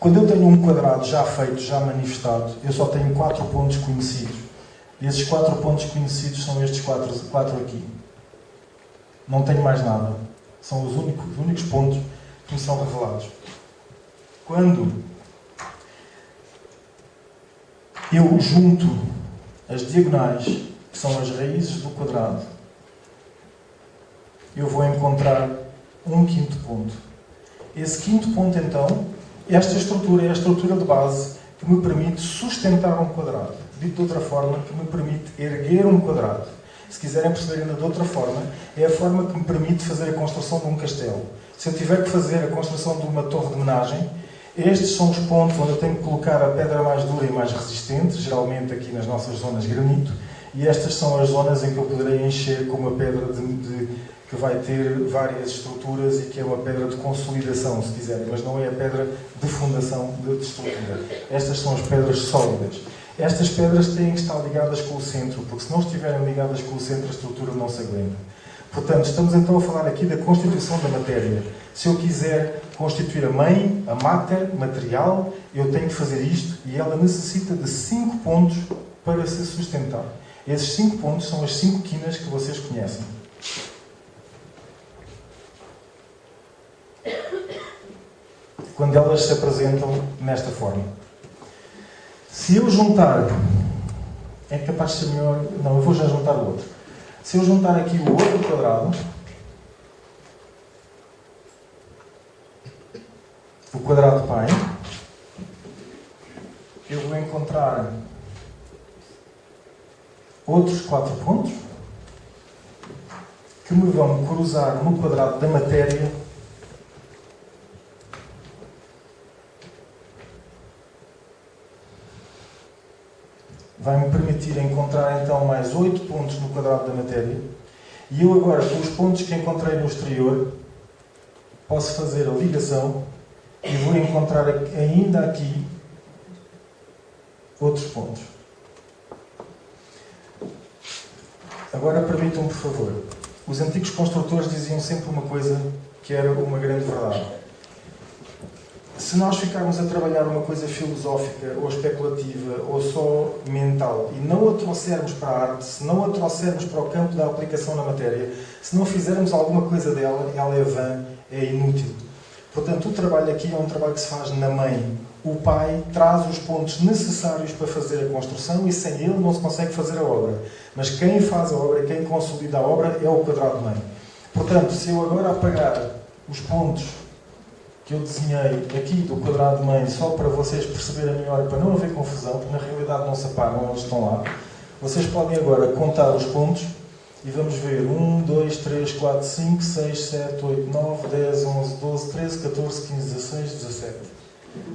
Quando eu tenho um quadrado já feito, já manifestado, eu só tenho 4 pontos conhecidos. E esses 4 pontos conhecidos são estes 4 aqui. Não tenho mais nada. São os únicos pontos que me são revelados. Quando eu junto as diagonais, que são as raízes do quadrado, eu vou encontrar um quinto ponto. Esse quinto ponto, então, esta estrutura é a estrutura de base que me permite sustentar um quadrado. Dito de outra forma, que me permite erguer um quadrado. Se quiserem perceber ainda de outra forma, é a forma que me permite fazer a construção de um castelo. Se eu tiver que fazer a construção de uma torre de homenagem, estes são os pontos onde eu tenho que colocar a pedra mais dura e mais resistente, geralmente aqui nas nossas zonas granito, e estas são as zonas em que eu poderei encher com uma pedra que vai ter várias estruturas e que é uma pedra de consolidação, se quiserem, mas não é a pedra de fundação de estrutura. Estas são as pedras sólidas. Estas pedras têm que estar ligadas com o centro, porque se não estiverem ligadas com o centro, a estrutura não se aguenta. Portanto, estamos então a falar aqui da constituição da matéria. Se eu quiser constituir a mãe, a mater, material, eu tenho que fazer isto e ela necessita de 5 pontos para se sustentar. Esses 5 pontos são as 5 quinas que vocês conhecem. Quando elas se apresentam nesta forma. Se eu juntar... É capaz de ser melhor... Não, eu vou já juntar o outro. Se eu juntar aqui o outro quadrado, o quadrado pai, eu vou encontrar outros 4 pontos que me vão cruzar no quadrado da matéria vai-me permitir encontrar então mais 8 pontos no quadrado da matéria e eu agora, com os pontos que encontrei no exterior, posso fazer a ligação e vou encontrar ainda aqui outros pontos. Agora permitam-me, por favor. Os antigos construtores diziam sempre uma coisa que era uma grande verdade. Se nós ficarmos a trabalhar uma coisa filosófica ou especulativa ou só mental e não a trouxermos para a arte, se não a trouxermos para o campo da aplicação na matéria, se não fizermos alguma coisa dela, ela é vã, é inútil. Portanto, o trabalho aqui é um trabalho que se faz na mãe. O pai traz os pontos necessários para fazer a construção e sem ele não se consegue fazer a obra. Mas quem faz a obra, quem consolida a obra é o quadrado mãe. Portanto, se eu agora apagar os pontos que eu desenhei aqui do quadrado mãe só para vocês perceberem melhor, para não haver confusão, porque na realidade não se apagam, eles estão lá. Vocês podem agora contar os pontos e vamos ver 1, 2, 3, 4, 5, 6, 7, 8, 9, 10, 11, 12, 13, 14, 15, 16, 17.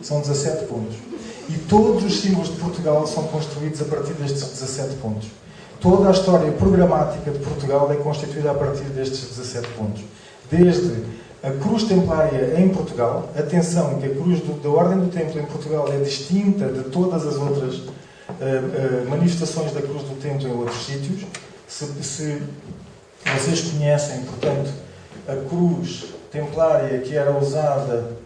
São 17 pontos. E todos os símbolos de Portugal são construídos a partir destes 17 pontos. Toda a história programática de Portugal é constituída a partir destes 17 pontos. Desde a cruz templária em Portugal, atenção que a cruz da Ordem do Templo em Portugal é distinta de todas as outras manifestações da cruz do Templo em outros sítios. Se vocês conhecem, portanto, a cruz templária que era usada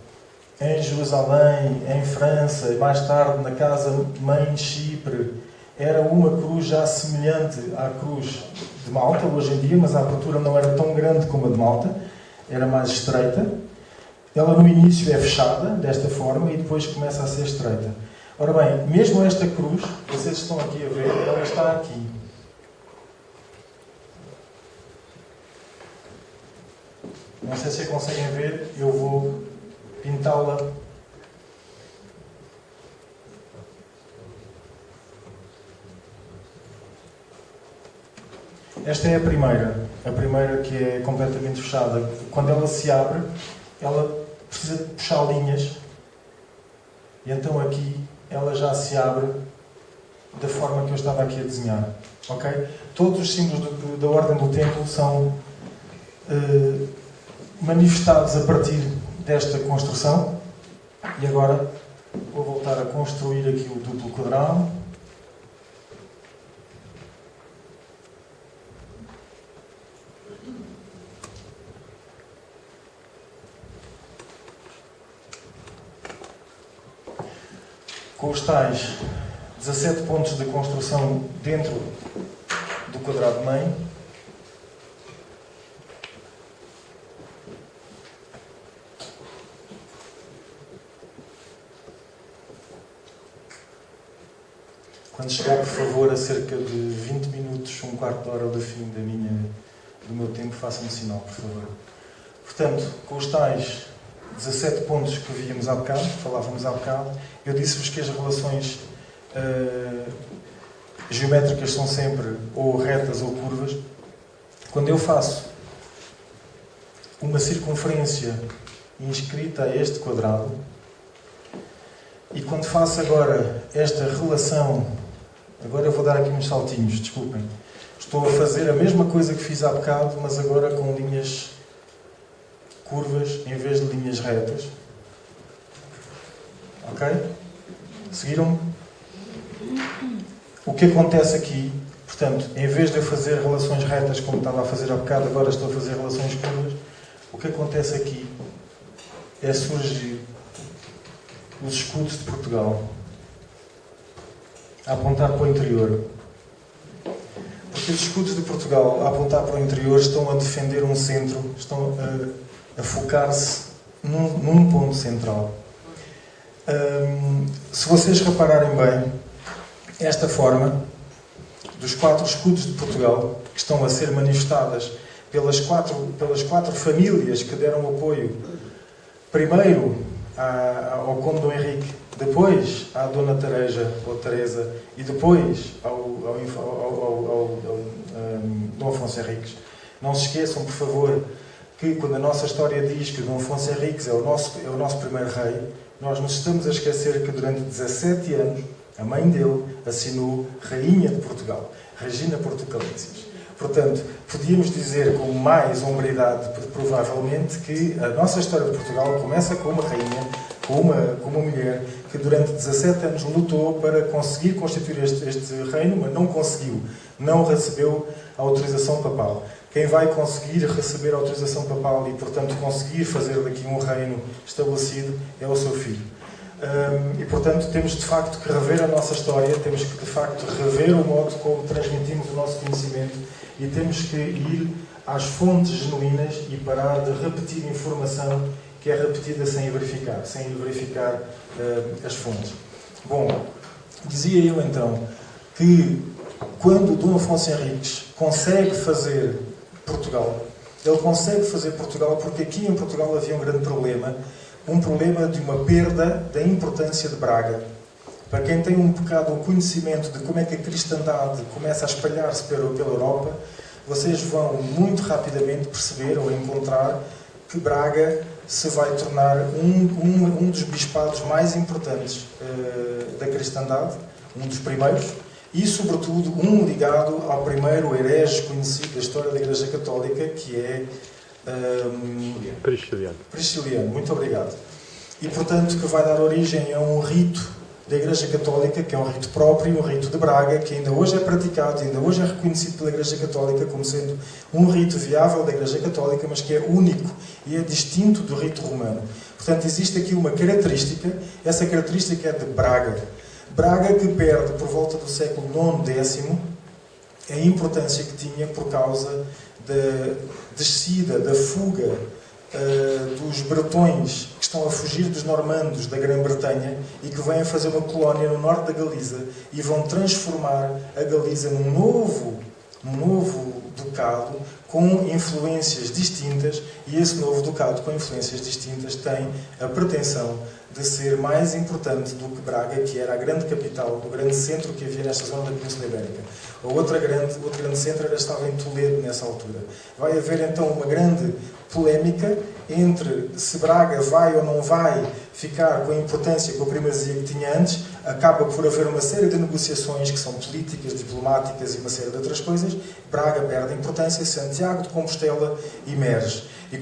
em Jerusalém, em França e mais tarde na casa-mãe de Chipre, era uma cruz já semelhante à cruz de Malta hoje em dia, mas a abertura não era tão grande como a de Malta. Era mais estreita. Ela no início é fechada, desta forma, e depois começa a ser estreita. Ora bem, mesmo esta cruz, vocês estão aqui a ver, ela está aqui. Não sei se conseguem ver, eu vou pintá-la. Esta é a primeira que é completamente fechada. Quando ela se abre, ela precisa de puxar linhas. E então aqui ela já se abre da forma que eu estava aqui a desenhar. Ok? Todos os símbolos da Ordem do Templo são manifestados a partir desta construção. E agora vou voltar a construir aqui o duplo quadrado. com os tais 17 pontos de construção dentro do quadrado main. Quando chegar, por favor, a cerca de 20 minutos, um quarto de hora do fim do meu tempo, faça-me sinal, por favor. Portanto, com os tais 17 pontos que víamos há bocado, falávamos há bocado, eu disse-vos que as relações geométricas são sempre ou retas ou curvas. Quando eu faço uma circunferência inscrita a este quadrado, e quando faço agora esta relação, agora eu vou dar aqui uns saltinhos, desculpem, estou a fazer a mesma coisa que fiz há bocado, mas agora com linhas curvas em vez de linhas retas. Ok? Seguiram-me? O que acontece aqui, portanto, em vez de eu fazer relações retas como estava a fazer há bocado, agora estou a fazer relações curvas. O que acontece aqui é surgir os escudos de Portugal a apontar para o interior. Porque os escudos de Portugal a apontar para o interior estão a defender um centro, estão a focar-se num ponto central. Se vocês repararem bem, esta forma dos 4 escudos de Portugal, que estão a ser manifestadas pelas quatro famílias que deram apoio, primeiro ao Conde Dom Henrique, depois à Dona Teresa ou Teresa e depois ao Dom Afonso Henriques. Não se esqueçam, por favor, que quando a nossa história diz que Dom Afonso Henriques é o nosso primeiro rei, nós nos estamos a esquecer que durante 17 anos a mãe dele assinou Rainha de Portugal, Regina Portucalensis. Portanto, podíamos dizer com mais hombridade, provavelmente, que a nossa história de Portugal começa com uma rainha, com uma mulher que durante 17 anos lutou para conseguir constituir este reino, mas não conseguiu, não recebeu a autorização papal. Quem vai conseguir receber a autorização papal e, portanto, conseguir fazer daqui um reino estabelecido é o seu filho. E, portanto, temos de facto que rever a nossa história, temos que de facto rever o modo como transmitimos o nosso conhecimento e temos que ir às fontes genuínas e parar de repetir informação que é repetida sem verificar as fontes. Bom, dizia eu então que quando Dom Afonso Henriques consegue fazer Portugal, ele consegue fazer Portugal porque aqui em Portugal havia um grande problema, de uma perda da importância de Braga. Para quem tem um bocado o conhecimento de como é que a cristandade começa a espalhar-se pela Europa, vocês vão muito rapidamente perceber ou encontrar que Braga se vai tornar um dos bispados mais importantes da cristandade, um dos primeiros, e sobretudo um ligado ao primeiro herege conhecido da história da Igreja Católica, que é Prisciliano, muito obrigado. E, portanto, que vai dar origem a um rito da Igreja Católica, que é um rito próprio, um rito de Braga, que ainda hoje é praticado, ainda hoje é reconhecido pela Igreja Católica como sendo um rito viável da Igreja Católica, mas que é único e é distinto do rito romano. Portanto, existe aqui uma característica, essa característica é de Braga. Braga que perde, por volta do século IX, X, a importância que tinha por causa da descida, da fuga dos bretões que estão a fugir dos normandos da Grã-Bretanha e que vêm fazer uma colónia no norte da Galiza e vão transformar a Galiza num novo ducado com influências distintas, e esse novo ducado com influências distintas tem a pretensão de ser mais importante do que Braga, que era a grande capital, do grande centro que havia nesta zona da Península Ibérica. O outro grande centro estava em Toledo nessa altura. Vai haver então uma grande polémica entre se Braga vai ou não vai ficar com a importância, com a primazia que tinha antes. Acaba por haver uma série de negociações que são políticas, diplomáticas e uma série de outras coisas. Braga perde a importância, Santiago de Compostela emerge. E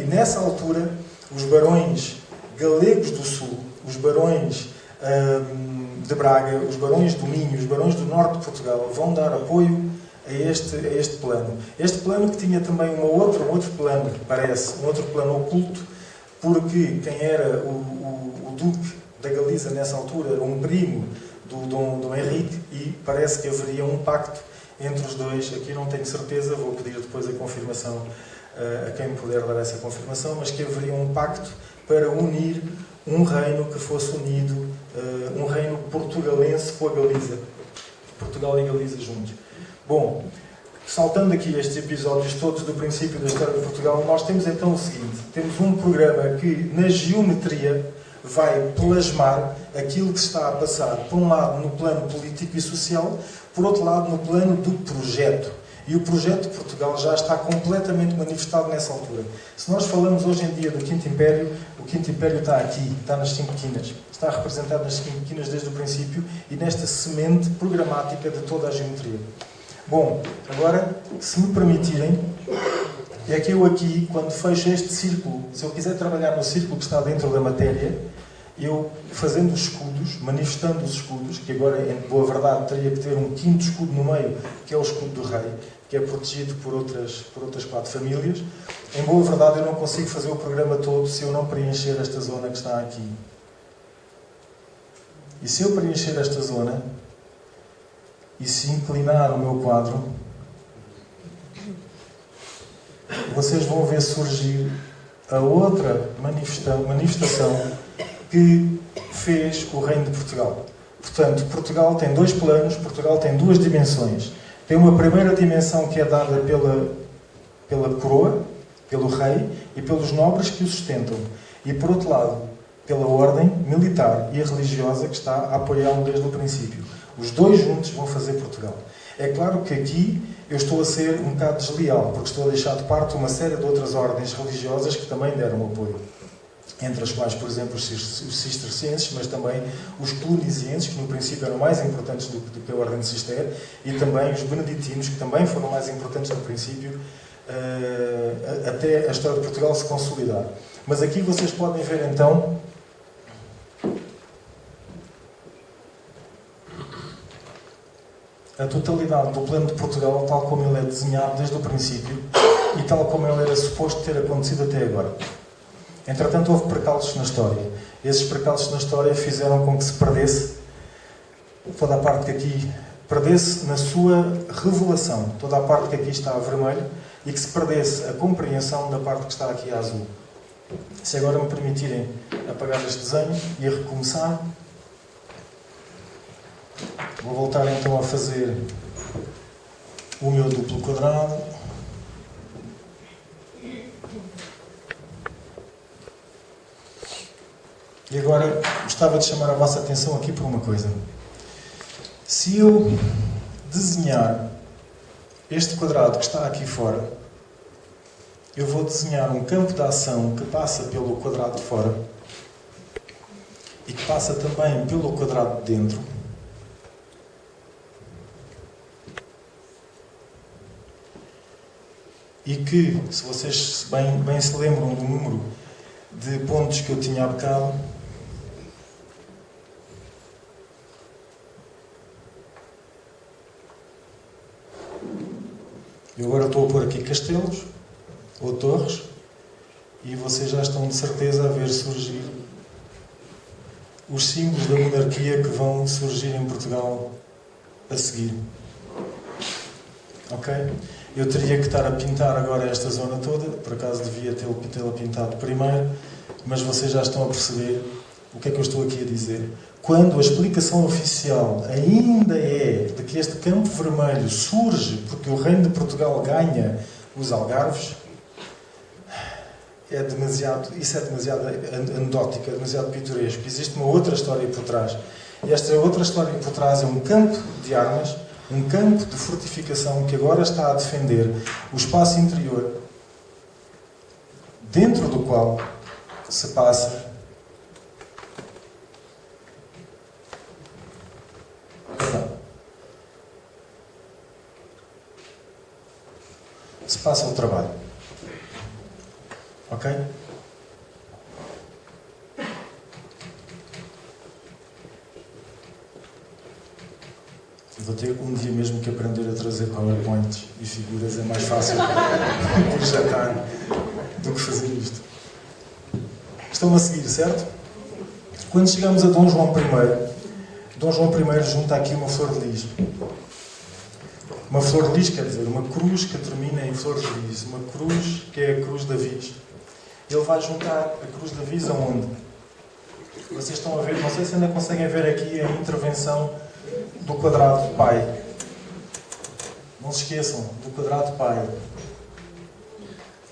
nessa altura, os barões galegos do Sul, os barões de Braga, os barões do Minho, os barões do norte de Portugal vão dar apoio a este plano. Este plano que tinha também um outro plano, parece, um outro plano oculto, porque quem era o Duque da Galiza, nessa altura, era um primo do Dom Henrique, e parece que haveria um pacto entre os dois. Aqui não tenho certeza, vou pedir depois a confirmação a quem puder dar essa confirmação, mas que haveria um pacto para unir um reino que fosse unido, um reino portugalense com a Galiza. Portugal e Galiza juntos. Bom, saltando aqui estes episódios todos do princípio da história de Portugal, nós temos então o seguinte: temos um programa que, na geometria, vai plasmar aquilo que está a passar, por um lado, no plano político e social, por outro lado, no plano do projeto. E o projeto de Portugal já está completamente manifestado nessa altura. Se nós falamos hoje em dia do Quinto Império, o Quinto Império está aqui, está nas 5 quinas. Está representado nas 5 quinas desde o princípio e nesta semente programática de toda a geometria. Bom, agora, se me permitirem, é que eu aqui, quando fecho este círculo, se eu quiser trabalhar no círculo que está dentro da matéria, eu, fazendo os escudos, manifestando os escudos, que agora, em boa verdade, teria que ter um quinto escudo no meio, que é o escudo do rei, que é protegido por outras 4 famílias. Em boa verdade, eu não consigo fazer o programa todo se eu não preencher esta zona que está aqui. E se eu preencher esta zona, e se inclinar o meu quadro, vocês vão ver surgir a outra manifestação que fez o Reino de Portugal. Portanto, Portugal tem 2 planos, Portugal tem 2 dimensões. Tem uma primeira dimensão que é dada pela coroa, pelo rei e pelos nobres que o sustentam. E, por outro lado, pela ordem militar e religiosa que está a apoiá-lo desde o princípio. Os 2 juntos vão fazer Portugal. É claro que aqui eu estou a ser um bocado desleal, porque estou a deixar de parte uma série de outras ordens religiosas que também deram apoio. Entre as quais, por exemplo, os cistercienses, mas também os clunisienses, que no princípio eram mais importantes do que a ordem de Cister, e também os beneditinos, que também foram mais importantes no princípio, até a história de Portugal se consolidar. Mas aqui vocês podem ver então a totalidade do plano de Portugal, tal como ele é desenhado desde o princípio e tal como ele era suposto ter acontecido até agora. Entretanto, houve percalços na história. Esses percalços na história fizeram com que se perdesse toda a parte que aqui perdesse na sua revelação, toda a parte que aqui está a vermelho, e que se perdesse a compreensão da parte que está aqui a azul. Se agora me permitirem apagar este desenho e a recomeçar, vou voltar então a fazer o meu duplo quadrado. E agora gostava de chamar a vossa atenção aqui por uma coisa. Se eu desenhar este quadrado que está aqui fora, eu vou desenhar um campo de ação que passa pelo quadrado de fora e que passa também pelo quadrado de dentro. E que, se vocês bem se lembram do número de pontos que eu tinha há bocado, eu agora estou a pôr aqui castelos ou torres e vocês já estão de certeza a ver surgir os símbolos da monarquia que vão surgir em Portugal a seguir. Ok? Eu teria que estar a pintar agora esta zona toda, por acaso devia tê-la pintado primeiro, mas vocês já estão a perceber o que é que eu estou aqui a dizer. Quando a explicação oficial ainda é de que este campo vermelho surge porque o Reino de Portugal ganha os Algarves, isso é demasiado anedótico, é demasiado pitoresco. Existe uma outra história por trás. E esta outra história por trás é um campo de armas, um campo de fortificação que agora está a defender o espaço interior, dentro do qual se passa o trabalho. Ok? Vou ter um dia mesmo que aprender a trazer PowerPoints e figuras. É mais fácil projetar do que fazer isto. Estão a seguir, certo? Quando chegamos a Dom João I, Dom João I junta aqui uma flor de lis. Uma flor de lis quer dizer uma cruz que termina em flor de lis. Uma cruz que é a cruz da vis. Ele vai juntar a cruz da vis aonde? Vocês estão a ver, não sei se ainda conseguem ver aqui a intervenção do quadrado pai. Não se esqueçam do quadrado pai.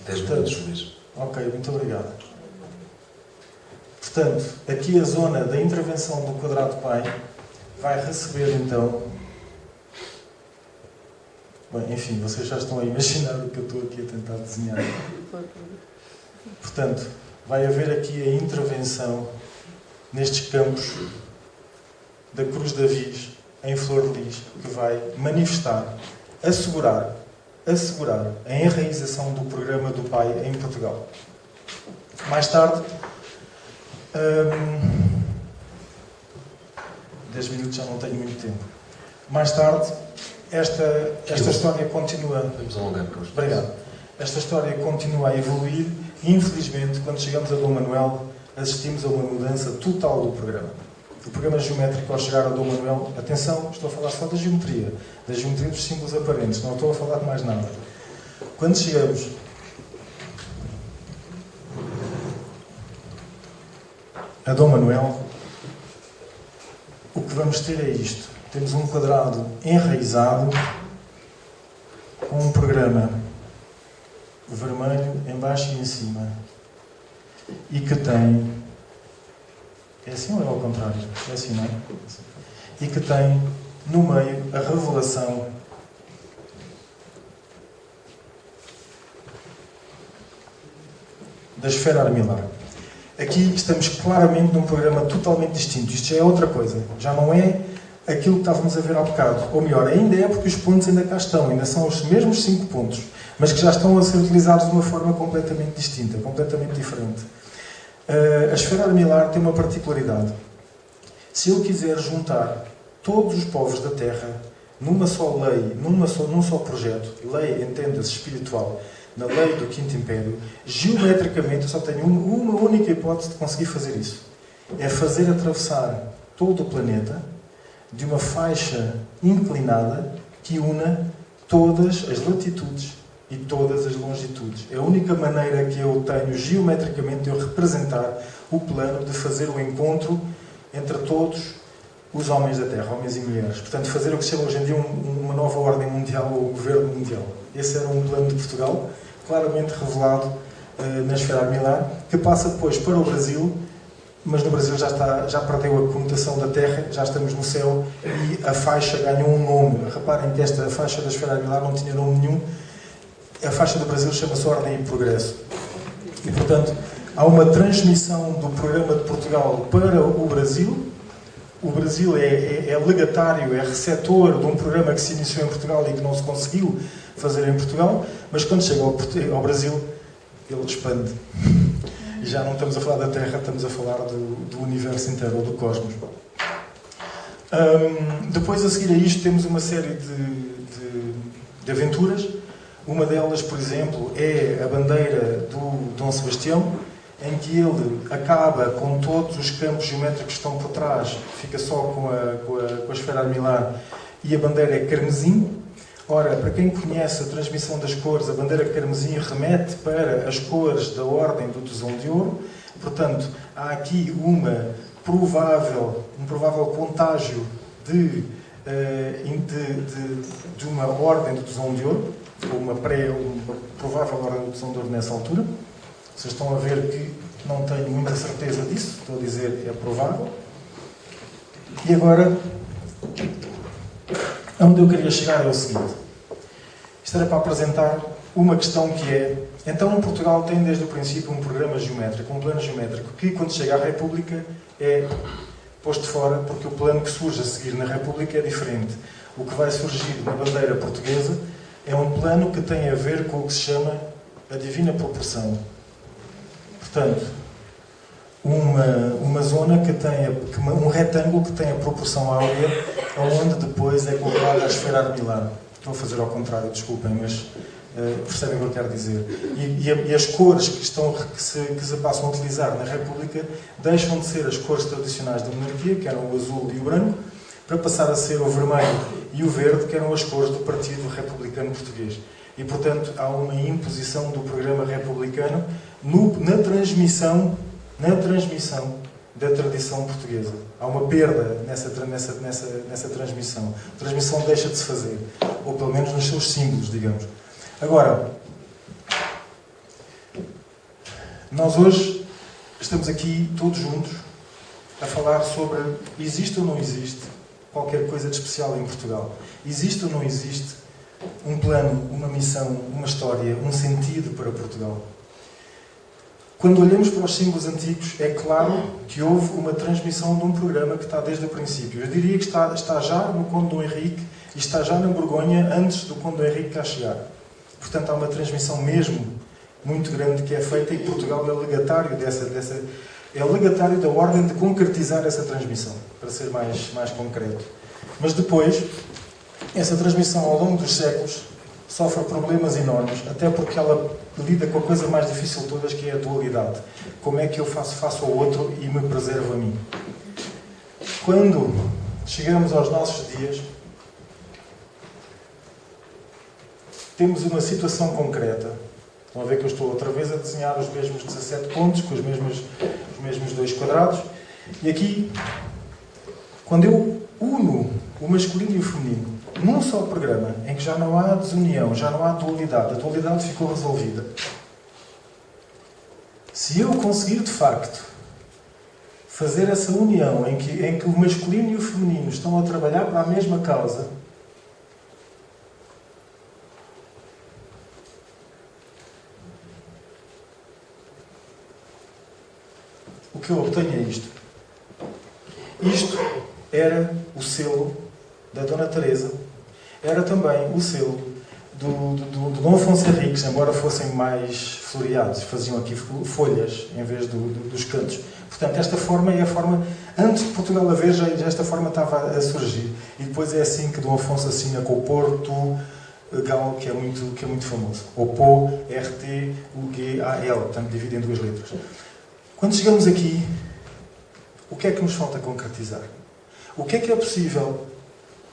10 minutos, Luís. Ok, muito obrigado. Portanto, aqui a zona da intervenção do quadrado pai vai receber então... Bem, enfim, vocês já estão a imaginar o que eu estou aqui a tentar desenhar. Portanto, vai haver aqui a intervenção nestes campos da cruz da vis em flor de lis, que vai manifestar, assegurar a enraização do programa do pai em Portugal. Mais tarde, 10 minutos já não tenho muito tempo. Mais tarde, esta história continua. Vamos alongar com os... Obrigado. Esta história continua a evoluir e, infelizmente, quando chegamos a Dom Manuel, assistimos a uma mudança total do programa. O programa geométrico, ao chegar a Dom Manuel, atenção, estou a falar só da geometria dos símbolos aparentes, não estou a falar de mais nada. Quando chegamos a Dom Manuel, o que vamos ter é isto. Temos um quadrado enraizado com um programa vermelho em baixo e em cima e que tem... É assim ou é ao contrário? É assim, não é? E que tem no meio a revelação da esfera armilar. Aqui estamos claramente num programa totalmente distinto. Isto já é outra coisa. Já não é aquilo que estávamos a ver há bocado. Ou melhor, ainda é porque os pontos ainda cá estão. Ainda são os mesmos 5 pontos. Mas que já estão a ser utilizados de uma forma completamente distinta, completamente diferente. A esfera armilar tem uma particularidade. Se eu quiser juntar todos os povos da Terra numa só lei, num só projeto, lei entenda-se espiritual, na lei do Quinto Império, geometricamente eu só tenho uma única hipótese de conseguir fazer isso. É fazer atravessar todo o planeta de uma faixa inclinada que una todas as latitudes e todas as longitudes. É a única maneira que eu tenho geometricamente de eu representar o plano de fazer o encontro entre todos os homens da Terra, homens e mulheres. Portanto, fazer o que se chama hoje em dia uma nova ordem mundial ou governo mundial. Esse era um plano de Portugal, claramente revelado na esfera armilar, que passa depois para o Brasil, mas no Brasil já perdeu a conotação da Terra, já estamos no céu e a faixa ganhou um nome. Reparem que esta faixa da esfera armilar não tinha nome nenhum. A faixa do Brasil chama-se Ordem e Progresso. E, portanto, há uma transmissão do programa de Portugal para o Brasil. O Brasil é legatário, é receptor de um programa que se iniciou em Portugal e que não se conseguiu fazer em Portugal, mas quando chega ao Brasil, ele expande. E já não estamos a falar da Terra, estamos a falar do universo inteiro, ou do cosmos. Depois, a seguir a isto, temos uma série de aventuras. Uma delas, por exemplo, é a bandeira do Dom Sebastião, em que ele acaba com todos os campos geométricos que estão por trás, fica só com a esfera armilar, e a bandeira é carmesim. Ora, para quem conhece a transmissão das cores, a bandeira carmesim remete para as cores da Ordem do Tesão de Ouro. Portanto, há aqui um provável contágio de uma Ordem do Tesão de Ouro, ou uma provável Ordem do Tesão de Ouro nessa altura. Vocês estão a ver que não tenho muita certeza disso, estou a dizer é provável. E agora, onde eu queria chegar é o seguinte. Isto era para apresentar uma questão que é... Então, Portugal tem desde o princípio um programa geométrico, um plano geométrico, que quando chega à República é posto fora, porque o plano que surge a seguir na República é diferente. O que vai surgir na bandeira portuguesa é um plano que tem a ver com o que se chama a divina proporção. Portanto, uma zona que tem um retângulo que tem a proporção áurea, onde depois é colocada a esfera armilar. Estou a fazer ao contrário, desculpem, mas Percebem o que eu quero dizer? E as cores que se passam a utilizar na República deixam de ser as cores tradicionais da monarquia, que eram o azul e o branco, para passar a ser o vermelho e o verde, que eram as cores do Partido Republicano Português. E, portanto, há uma imposição do programa republicano na transmissão da tradição portuguesa. Há uma perda nessa transmissão. A transmissão deixa de se fazer, ou pelo menos nos seus símbolos, digamos. Agora, nós hoje estamos aqui todos juntos a falar sobre existe ou não existe qualquer coisa de especial em Portugal. Existe ou não existe um plano, uma missão, uma história, um sentido para Portugal. Quando olhamos para os símbolos antigos, é claro que houve uma transmissão de um programa que está desde o princípio. Eu diria que está já no Conde Dom Henrique e está já na Borgonha antes do Conde Dom Henrique cá chegar. Portanto, há uma transmissão mesmo muito grande que é feita e Portugal é legatário é legatário da ordem de concretizar essa transmissão, para ser mais concreto. Mas depois, essa transmissão ao longo dos séculos sofre problemas enormes, até porque ela lida com a coisa mais difícil de todas, que é a dualidade. Como é que eu faço ao outro e me preservo a mim? Quando chegamos aos nossos dias, temos uma situação concreta. Estão a ver que eu estou outra vez a desenhar os mesmos 17 pontos, com os mesmos 2 quadrados. E aqui, quando eu uno o masculino e o feminino num só programa, em que já não há desunião, já não há dualidade, a dualidade ficou resolvida. Se eu conseguir, de facto, fazer essa união em que o masculino e o feminino estão a trabalhar para a mesma causa, o que eu obtenho é isto. Isto era o selo da Dona Teresa, era também o selo do Dom Afonso Henriques, embora fossem mais floreados, faziam aqui folhas em vez dos cantos. Portanto, esta forma é a forma, antes de Portugal haver, já esta forma estava a surgir. E depois é assim que Dom Afonso assina com o Porto Gal, que é muito famoso. O PO, RT, o G-A-L, portanto, divide em 2 letras. Quando chegamos aqui, o que é que nos falta concretizar? O que é possível,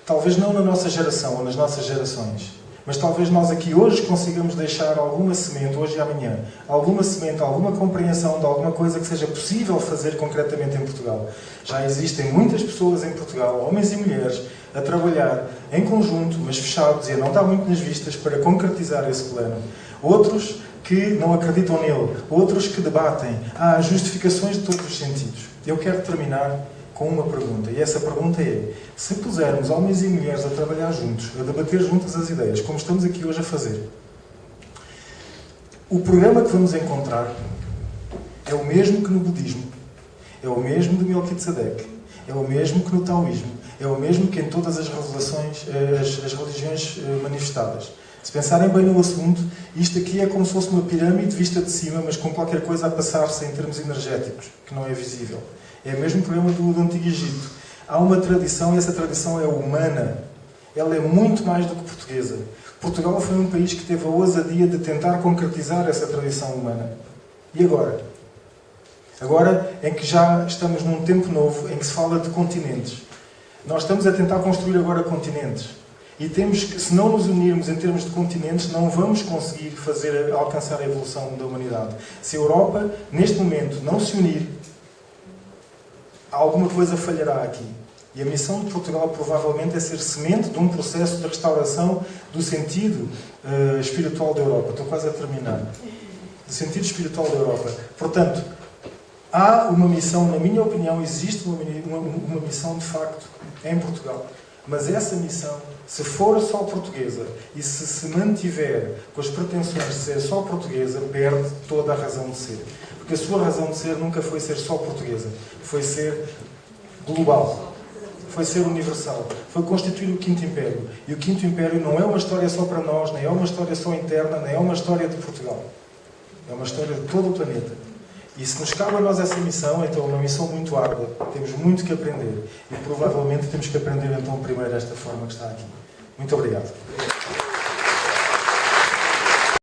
talvez não na nossa geração ou nas nossas gerações, mas talvez nós aqui hoje consigamos deixar alguma semente, hoje e amanhã, alguma semente, alguma compreensão de alguma coisa que seja possível fazer concretamente em Portugal. Já existem muitas pessoas em Portugal, homens e mulheres, a trabalhar em conjunto, mas fechados, e a não dar muito nas vistas para concretizar esse plano. Outros que não acreditam nele, outros que debatem. Há justificações de todos os sentidos. Eu quero terminar com uma pergunta, e essa pergunta é: se pusermos homens e mulheres a trabalhar juntos, a debater juntas as ideias, como estamos aqui hoje a fazer, o programa que vamos encontrar é o mesmo que no budismo, é o mesmo de Melquisedeque, é o mesmo que no taoísmo, é o mesmo que em todas as religiões manifestadas. Se pensarem bem no assunto, isto aqui é como se fosse uma pirâmide vista de cima, mas com qualquer coisa a passar-se em termos energéticos, que não é visível. É o mesmo problema do Antigo Egito. Há uma tradição, e essa tradição é humana. Ela é muito mais do que portuguesa. Portugal foi um país que teve a ousadia de tentar concretizar essa tradição humana. E agora? Agora, em que já estamos num tempo novo, em que se fala de continentes. Nós estamos a tentar construir agora continentes. E temos que, se não nos unirmos em termos de continentes, não vamos conseguir alcançar a evolução da humanidade. Se a Europa, neste momento, não se unir, alguma coisa falhará aqui. E a missão de Portugal, provavelmente, é ser semente de um processo de restauração do sentido espiritual da Europa. Estou quase a terminar. Do sentido espiritual da Europa. Portanto, há uma missão, na minha opinião, existe uma missão, de facto, em Portugal. Mas essa missão, se for só portuguesa e se mantiver com as pretensões de ser só portuguesa, perde toda a razão de ser. Porque a sua razão de ser nunca foi ser só portuguesa. Foi ser global. Foi ser universal. Foi constituir o Quinto Império. E o Quinto Império não é uma história só para nós, nem é uma história só interna, nem é uma história de Portugal. É uma história de todo o planeta. E se nos cabe a nós essa missão, então é uma missão muito árdua. Temos muito que aprender. E provavelmente temos que aprender então primeiro esta forma que está aqui. Muito obrigado.